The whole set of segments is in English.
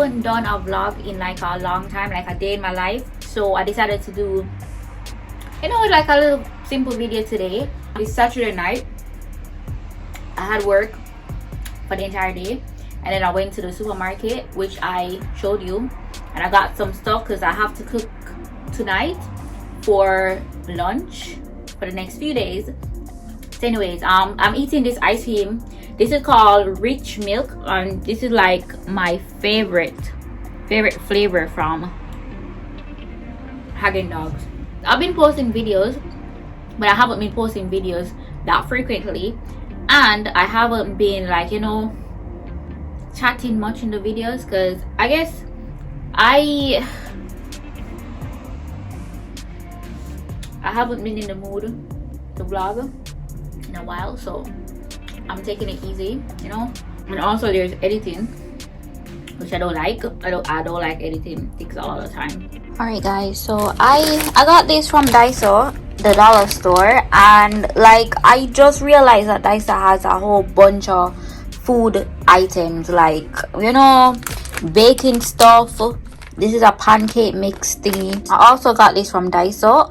haven't done a vlog in like a long time, like a day in my life, so I decided to do, you know, like a little simple video today. It's Saturday night. I had work for the entire day, and then I went to the supermarket, which I showed you, and I got some stuff because I have to cook tonight for lunch for the next few days. So anyways, I'm eating this ice cream. This is called Rich Milk, and this is like my favorite flavor from AKARENGA. I've been posting videos, but I haven't been posting videos that frequently, and I haven't been, like, you know, chatting much in the videos because I guess I haven't been in the mood to vlog in a while, so I'm taking it easy, you know. And also there's editing, which I don't like. I don't like editing. It takes a lot of time. Alright guys, so I got this from Daiso, the dollar store, and like I just realized that Daiso has a whole bunch of food items, like, you know, baking stuff. This is a pancake mix thingy. I also got this from Daiso.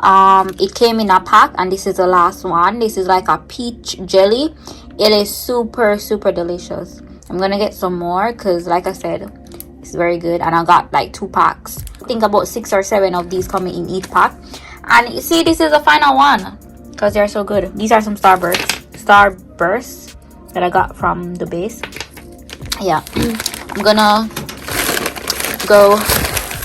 It came in a pack, and this is the last one. This is like a peach jelly. It is super delicious. I'm gonna get some more because, like I said, it's very good, and I got like 2 packs. I think about 6 or 7 of these coming in each pack. And you see, this is the final one because they're so good. These are some Starbursts that I got from the base. Yeah, I'm gonna go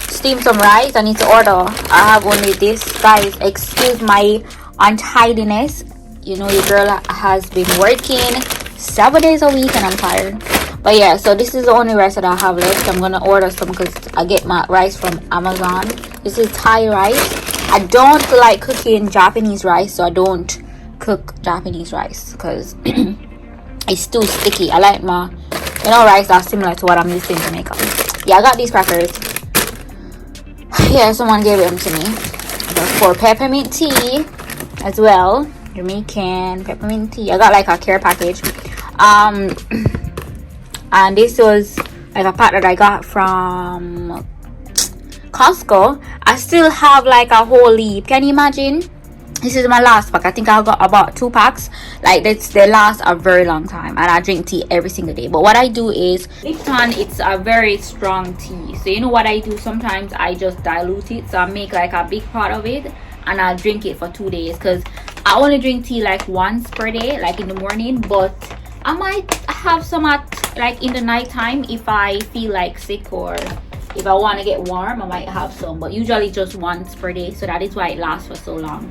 steam some rice. I need to order. I have only this, guys. Excuse my untidiness. You know, your girl has been working 7 days a week and I'm tired. But yeah, so this is the only rice that I have left. I'm gonna order some because I get my rice from Amazon. This is Thai rice. I don't like cooking Japanese rice, so I don't cook Japanese rice because it's too sticky. I like my, you know, rice that's similar to what I'm used to in Jamaica. Yeah, I got these crackers. Yeah, someone gave them to me. For peppermint tea as well. Jamaican peppermint tea. I got like a care package. And this was like a pack that I got from Costco. I still have like a whole leaf. Can you imagine? This is my last pack. I think I got about 2 packs. Like, they last a very long time, and I drink tea every single day. But what I do is, Lipton, it's a very strong tea, so you know what I do? Sometimes I just dilute it, so I make like a big pot of it and I'll drink it for 2 days because I only drink tea like once per day, like in the morning. But I might have some at like in the night time if I feel like sick, or if I want to get warm, I might have some, but usually just once per day. So that is why it lasts for so long.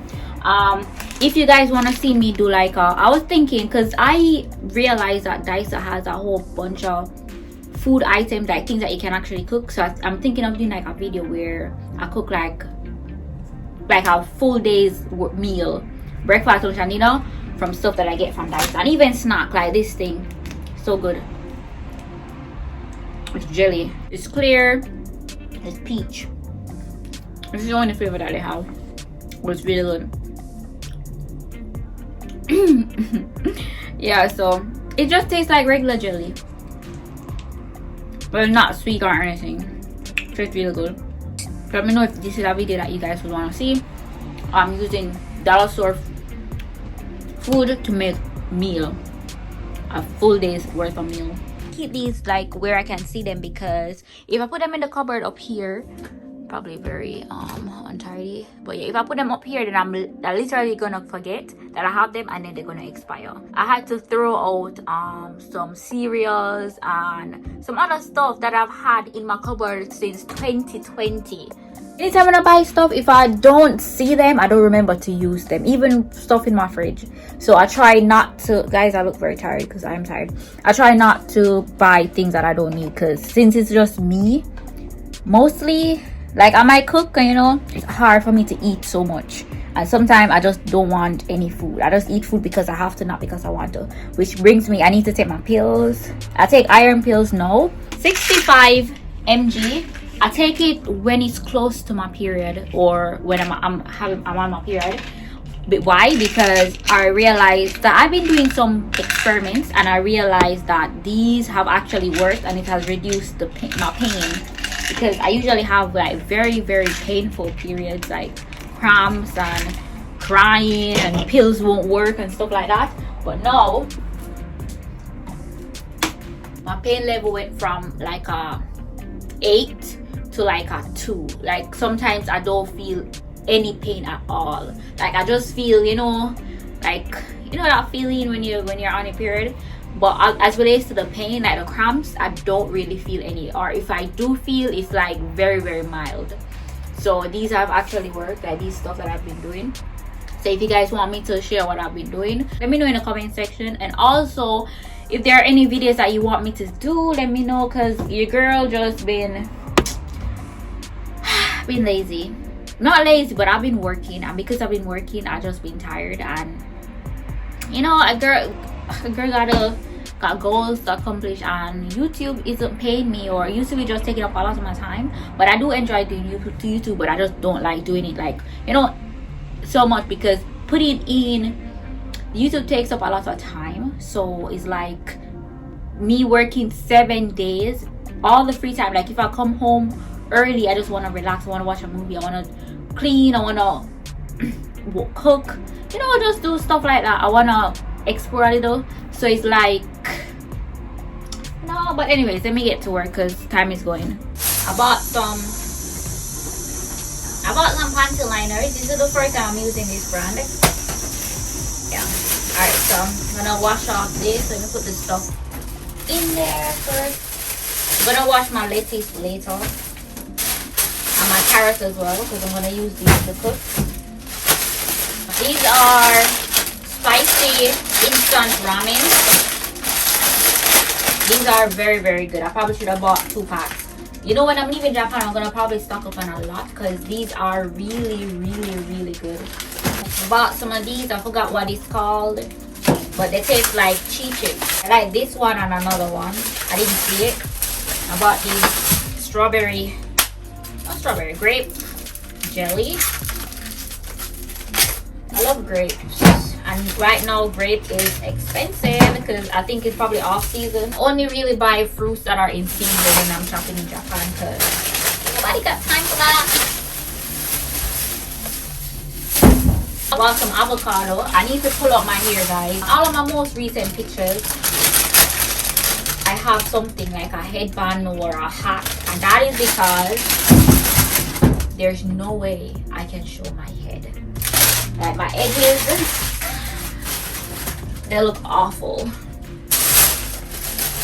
If you guys want to see me do like I was thinking, because I realized that Daiso has a whole bunch of food items, like things that you can actually cook. So I'm thinking of doing like a video where I cook like a full day's meal, breakfast, lunch and dinner, from stuff that I get from Daiso, and even snack like this thing. So good. It's jelly. It's clear. It's peach. This is the only flavor that they have. But it's really good. Yeah, so it just tastes like regular jelly, but it's not sweet or anything. So it's really good. So let me know if this is a video that you guys would want to see. I'm using dollar store food to make meal, a full day's worth of meal. Keep these like where I can see them, because if I put them in the cupboard up here, probably very untidy, but yeah, if I put them up here, then I'm literally gonna forget that I have them, and then they're gonna expire. I had to throw out some cereals and some other stuff that I've had in my cupboard since 2020. Anytime when I buy stuff, if I don't see them, I don't remember to use them. Even stuff in my fridge. So I try not to, guys, I look very tired because I am tired. I try not to buy things that I don't need, because since it's just me, mostly, like I might cook, you know, it's hard for me to eat so much. And sometimes I just don't want any food. I just eat food because I have to, not because I want to. Which brings me, I need to take my pills. I take iron pills now. 65 mg. I take it when it's close to my period, or when I'm on my period. But why? Because I realized that I've been doing some experiments, and I realized that these have actually worked, and it has reduced the pain, my pain, because I usually have like very painful periods, like cramps and crying, and pills won't work and stuff like that. But now my pain level went from like a 8 to like a 2. Like sometimes I don't feel any pain at all. Like I just feel, you know, like, you know that feeling when you're on a period. But as relates to the pain, like the cramps, I don't really feel any, or if I do feel, it's like very mild. So these have actually worked, like these stuff that I've been doing. So if you guys want me to share what I've been doing, let me know in the comment section. And also, if there are any videos that you want me to do, let me know, because your girl just been lazy. Not lazy, but I've been working, and because I've been working, I've just been tired. And you know, a girl got goals to accomplish, and YouTube isn't paying me, or usually just taking up a lot of my time. But I do enjoy doing YouTube, but I just don't like doing it, like, you know, so much, because putting in YouTube takes up a lot of time. So it's like me working 7 days, all the free time. Like if I come home early, I just want to relax, I want to watch a movie, I want to clean, I want to cook, you know, just do stuff like that. I want to explore a little. So it's like, no, but anyways, let me get to work because time is going. I bought some panty liners. This is the first time I'm using this brand. Yeah. Alright, so I'm gonna wash off this. Let me put this stuff in there first. I'm gonna wash my lettuce later, and my carrots as well, because I'm gonna use these to cook. These are spicy instant ramen. These are very good. I probably should have bought 2 packs. You know, when I'm leaving Japan, I'm gonna probably stock up on a lot, because these are really good. I bought some of these. I forgot what it's called, but they taste like Chi-Chips. I like this one and another one. I didn't see it. I bought these grape jelly. I love grapes, and right now grape is expensive because I think it's probably off season. Only really buy fruits that are in season when I'm shopping in Japan, because nobody got time for that. I bought some avocado. I need to pull up my hair, guys. All of my most recent pictures, I have something like a headband or a hat, and that is because there's no way I can show my head. Like my edges, they look awful.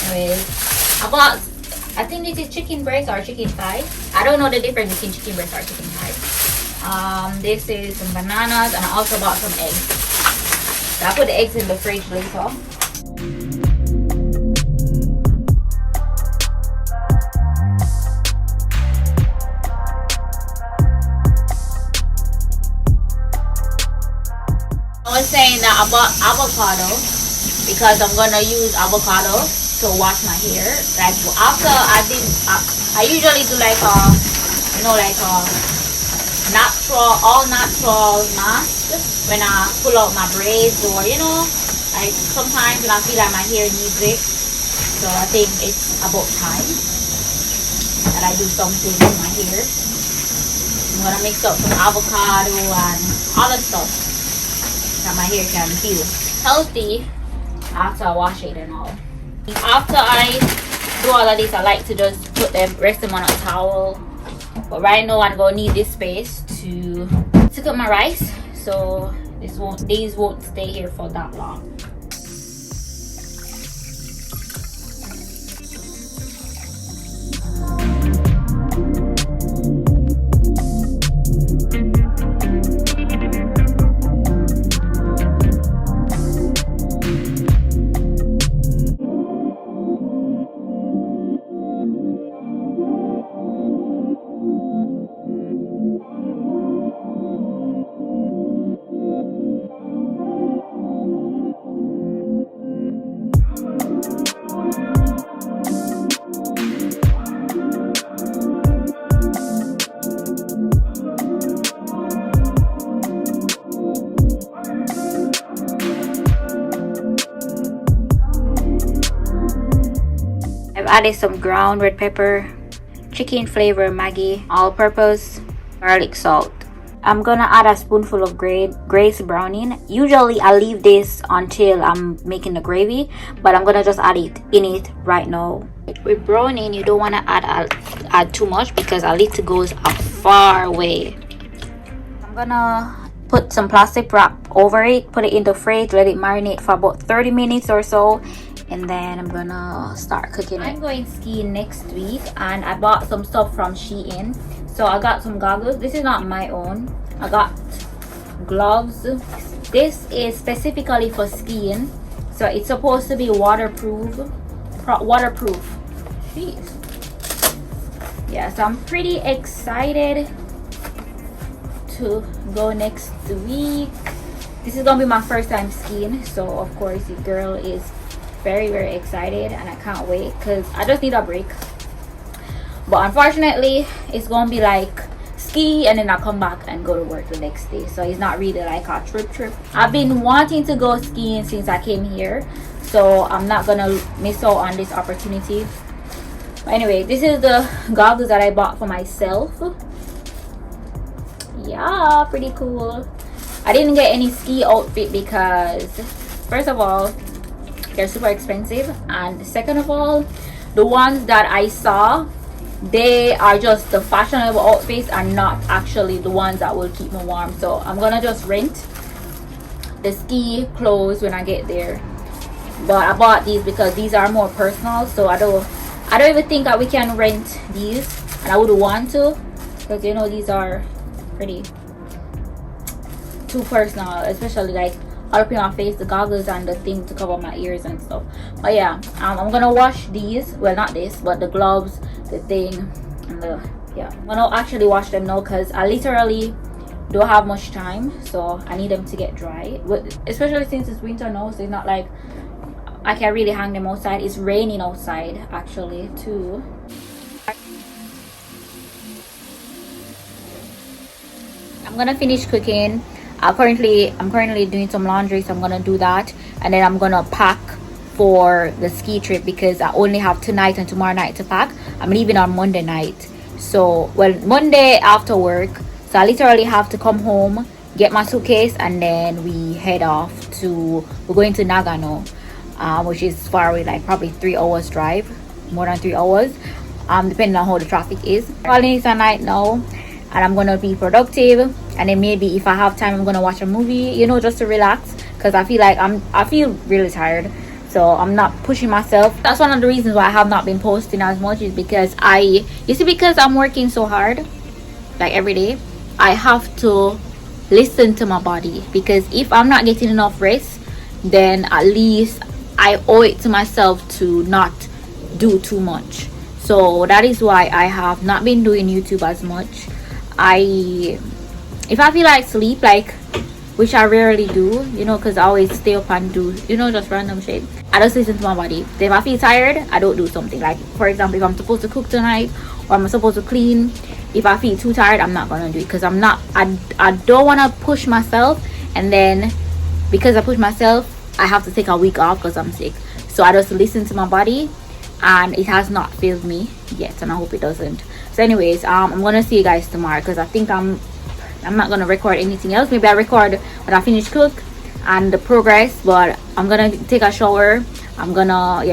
Anyways, I think this is chicken breast or chicken thigh. I don't know the difference between chicken breast or chicken thigh. This is some bananas, and I also bought some eggs. So I put the eggs in the fridge later. I was saying that I bought avocado because I'm gonna use avocado to wash my hair. Like after I usually do like a, you know, like a all natural mask when I pull out my braids, or you know, like sometimes when I feel like my hair needs it. So I think it's about time that I do something with my hair. I'm gonna mix up some avocado and other stuff that my hair can feel healthy after I wash it and all. After I do all of this, I like to just rest them on a towel. But right now I'm gonna need this space to cook my rice, so these won't stay here for that long. added some ground red pepper, chicken flavor Maggi, all-purpose, garlic salt. I'm gonna add a spoonful of Grace browning. Usually I leave this until I'm making the gravy, but I'm gonna just add it in it right now. With browning, you don't want to add too much because a little goes a far way. I'm gonna put some plastic wrap over it, put it in the fridge, let it marinate for about 30 minutes or so, and then I'm gonna start cooking it. I'm going skiing next week and I bought some stuff from Shein. So I got some goggles. This is not my own. I got gloves. This is specifically for skiing, so it's supposed to be waterproof. Jeez. Yeah, so I'm pretty excited to go next week. This is gonna be my first time skiing, so of course the girl is very excited and I can't wait because I just need a break. But unfortunately it's gonna be like ski and then I come back and go to work the next day, so it's not really like a trip. I've been wanting to go skiing since I came here, so I'm not gonna miss out on this opportunity. But anyway, this is the goggles that I bought for myself. Yeah, pretty cool. I didn't get any ski outfit because first of all they're super expensive, and second of all the ones that I saw, they are just the fashionable outfits and not actually the ones that will keep me warm. So I'm gonna just rent the ski clothes when I get there. But I bought these because these are more personal, so I don't even think that we can rent these, and I would want to because you know these are pretty too personal, especially like all up in my face, the goggles and the thing to cover my ears and stuff. But yeah, I'm gonna wash these, well not this but the gloves, the thing, and the I'm gonna actually wash them now because I literally don't have much time, so I need them to get dry, especially since it's winter now, so it's not like I can really hang them outside. It's raining outside actually too. I'm gonna finish cooking. I'm currently doing some laundry, so I'm gonna do that, and then I'm gonna pack for the ski trip because I only have tonight and tomorrow night to pack. I'm leaving on Monday night, so well Monday after work, so I literally have to come home, get my suitcase, and then we head off to, we're going to Nagano, which is far away, like probably 3 hours drive, more than 3 hours, depending on how the traffic is. Probably it's a night now, and I'm gonna be productive, and then maybe if I have time I'm gonna watch a movie, you know, just to relax, because I feel really tired, so I'm not pushing myself. That's one of the reasons why I have not been posting as much, is because because I'm working so hard, like every day, I have to listen to my body, because if I'm not getting enough rest, then at least I owe it to myself to not do too much. So that is why I have not been doing YouTube as much. If I feel like sleep, like, which I rarely do, you know, because I always stay up and do, you know, just random shit, I just listen to my body. If I feel tired, I don't do something. Like for example, if I'm supposed to cook tonight or I'm supposed to clean, if I feel too tired, I'm not gonna do it, because I don't want to push myself, and then because I push myself I have to take a week off because I'm sick. So I just listen to my body, and it has not failed me yet, and I hope it doesn't. So anyways, I'm gonna see you guys tomorrow, because I think I'm not gonna record anything else. Maybe I record when I finish cook and the progress, but I'm gonna take a shower. I'm gonna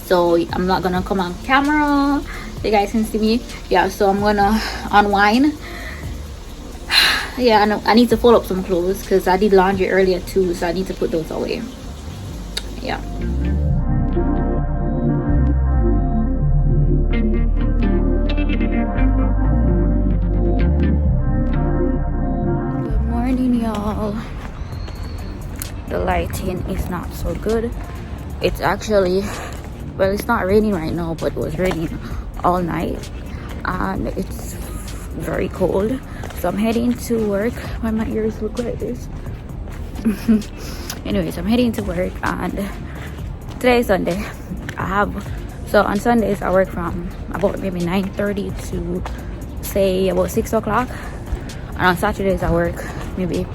so I'm not gonna come on camera so you guys can see me. So I'm gonna unwind. I need to fold up some clothes because I did laundry earlier too, so I need to put those away. Good morning, y'all. The lighting is not so good. It's actually, well, it's not raining right now, but it was raining all night, and it's very cold. So I'm heading to work. Why my ears look like this? Anyways, I'm heading to work, and today is Sunday. So on Sundays I work from about maybe 9:30 to say about 6 o'clock, and on Saturdays I work maybe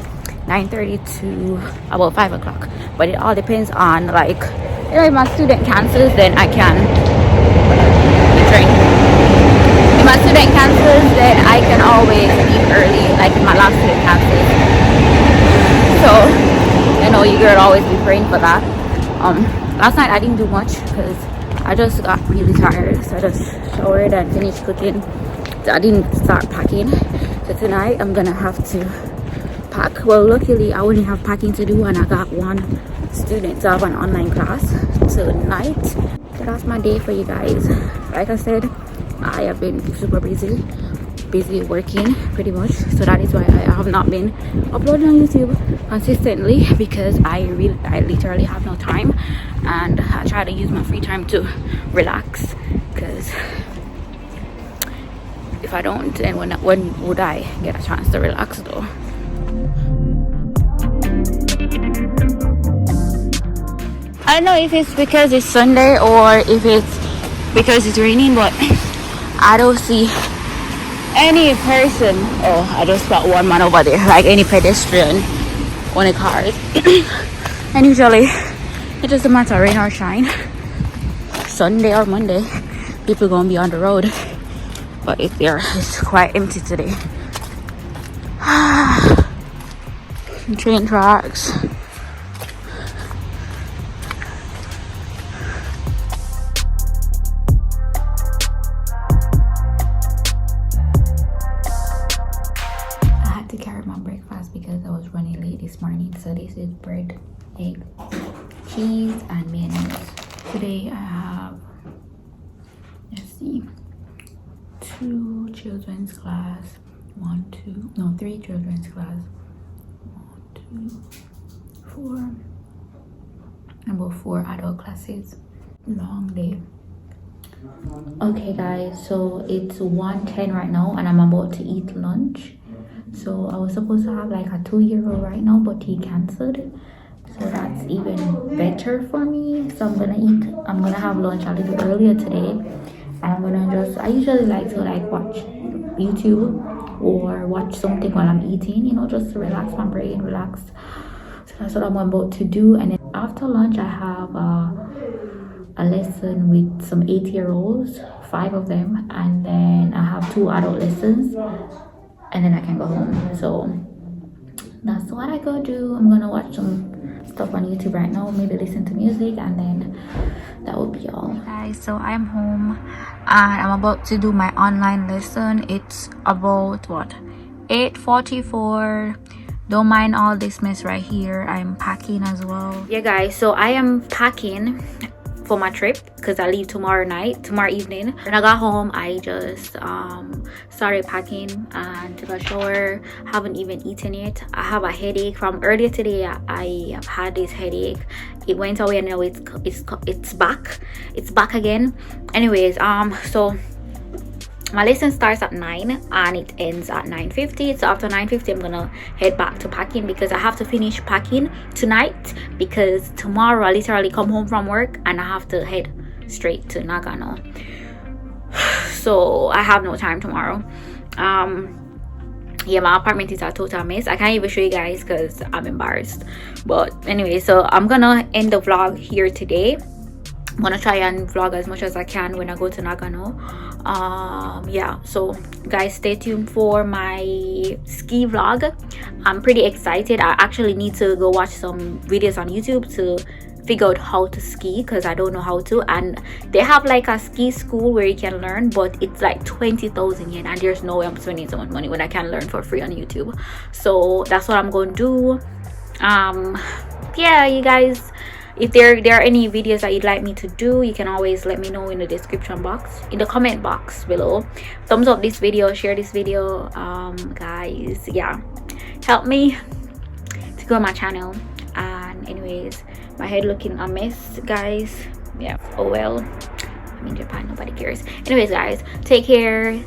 9:30 to about 5 o'clock. But it all depends on, like, you know, if my student cancels, then I can if my student cancels, then I can always leave early, like if my last student cancels. So, you know, you girl always be praying for that. Last night I didn't do much because I just got really tired, so I just showered and finished cooking. So I didn't start packing. So tonight I'm gonna have to pack. Well, luckily I only have packing to do, and I got one student to have an online class tonight. So that's my day for you guys. Like I said, I have been super busy working pretty much, so that is why I have not been uploading on YouTube consistently, because I literally have no time, and I try to use my free time to relax, because if I don't, then when would I get a chance to relax though? I don't know if it's because it's Sunday or if it's because it's raining, but I don't see any person. Oh, I just got one man over there, like any pedestrian on a car. And usually it doesn't matter rain or shine, Sunday or Monday, people gonna be on the road, but it's quite empty today. Train tracks. Because I was running late this morning. So this is bread, egg, cheese, and mayonnaise. Today I have, let's see, 2 children's class, 3 children's class, 1, 2, 4, about 4 adult classes. Long day. Okay guys, so it's 1:10 right now, and I'm about to eat lunch. So I was supposed to have like a 2-year-old right now, but he canceled, so that's even better for me. So I'm gonna have lunch a little earlier today, and I'm gonna I usually like to watch YouTube or watch something while I'm eating, you know, just to relax my brain, relax. So that's what I'm about to do. And then after lunch I have a lesson with some 8-year-olds, 5 of them, and then I have 2 adult lessons, and then I can go home. So that's what I go do. I'm gonna watch some stuff on YouTube right now, maybe listen to music, and then that will be all. Guys, so I'm home and I'm about to do my online lesson. It's about 8:44. Don't mind all this mess right here. I'm packing as well. Yeah guys, so I am packing for my trip because I leave tomorrow evening. When I got home, I just started packing and took a shower. Haven't even eaten yet. I have a headache from earlier today. I have had this headache. It went away and now it's back again. Anyways, so my lesson starts at 9 and it ends at 9:50. So after 9:50 I'm gonna head back to packing, because I have to finish packing tonight, because tomorrow I literally come home from work and I have to head straight to Nagano. So I have no time tomorrow. Yeah, my apartment is a total mess. I can't even show you guys because I'm embarrassed. But anyway, so I'm gonna end the vlog here today. I'm gonna try and vlog as much as I can when I go to Nagano. Yeah, so guys, stay tuned for my ski vlog. I'm pretty excited. I actually need to go watch some videos on YouTube to figure out how to ski, because I don't know how to. And they have like a ski school where you can learn, but it's like 20,000 yen, and there's no way I'm spending so much money when I can learn for free on YouTube. So that's what I'm going to do. Yeah, you guys, if there are any videos that you'd like me to do, you can always let me know in the description box, in the comment box below. Thumbs up this video, share this video. Guys, yeah, help me to grow my channel. And anyways, my head looking a mess, guys. Yeah, oh well, I'm in Japan, nobody cares. Anyways guys, take care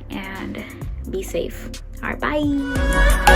and be safe. All right, bye.